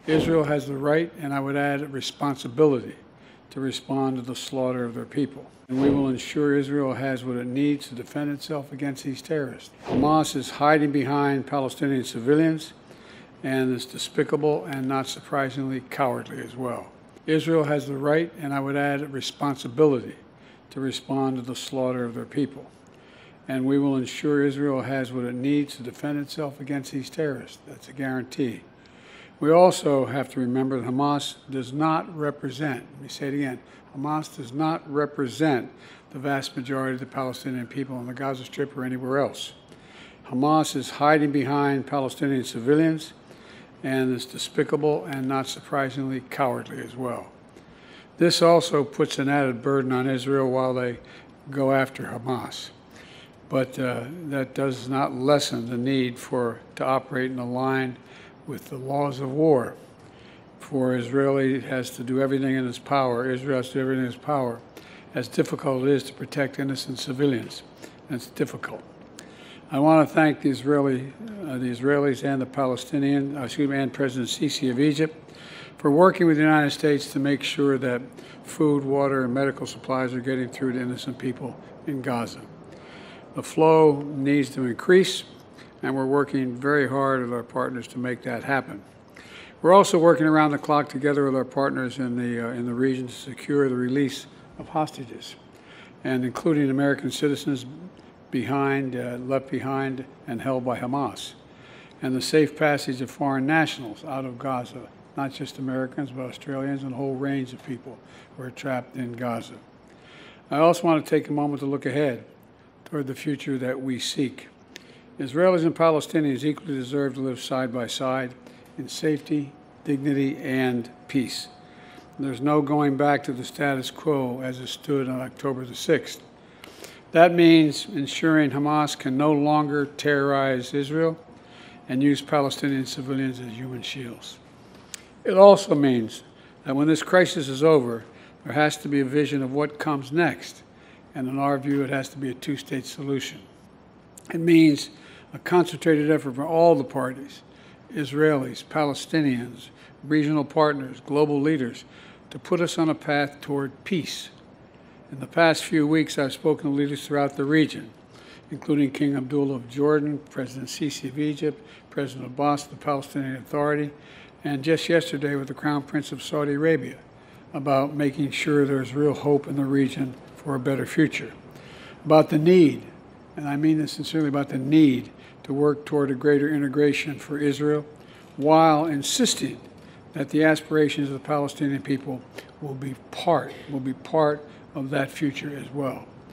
Israel has the right, and I would add responsibility, to respond to the slaughter of their people. And we will ensure Israel has what it needs to defend itself against these terrorists. Hamas is hiding behind Palestinian civilians and is despicable and, not surprisingly, cowardly as well. Israel has the right, and I would add responsibility, to respond to the slaughter of their people. And we will ensure Israel has what it needs to defend itself against these terrorists. That's a guarantee. We also have to remember that Hamas does not represent, let me say it again, Hamas does not represent the vast majority of the Palestinian people on the Gaza Strip or anywhere else. Hamas is hiding behind Palestinian civilians and is despicable and, not surprisingly, cowardly as well. This also puts an added burden on Israel while they go after Hamas. But that does not lessen the need to operate in a line with the laws of war. For Israel has to do everything in its power. Israel has to do everything in its power, as difficult it is to protect innocent civilians. And it's difficult. I want to thank the Israelis and the and President Sisi of Egypt for working with the United States to make sure that food, water, and medical supplies are getting through to innocent people in Gaza. The flow needs to increase, and we're working very hard with our partners to make that happen. We're also working around the clock together with our partners in the region to secure the release of hostages, and including American citizens left behind and held by Hamas, and the safe passage of foreign nationals out of Gaza, not just Americans, but Australians and a whole range of people who are trapped in Gaza. I also want to take a moment to look ahead toward the future that we seek. Israelis and Palestinians equally deserve to live side by side in safety, dignity, and peace. There's no going back to the status quo as it stood on October the 6th. That means ensuring Hamas can no longer terrorize Israel and use Palestinian civilians as human shields. It also means that when this crisis is over, there has to be a vision of what comes next, and in our view, it has to be a two-state solution. It means a concentrated effort from all the parties, Israelis, Palestinians, regional partners, global leaders, to put us on a path toward peace. In the past few weeks, I've spoken to leaders throughout the region, including King Abdullah of Jordan, President Sisi of Egypt, President Abbas of the Palestinian Authority, and just yesterday with the Crown Prince of Saudi Arabia, about making sure there's real hope in the region for a better future, about the need, and I mean this sincerely, about the need to work toward a greater integration for Israel, while insisting that the aspirations of the Palestinian people will be part of that future as well.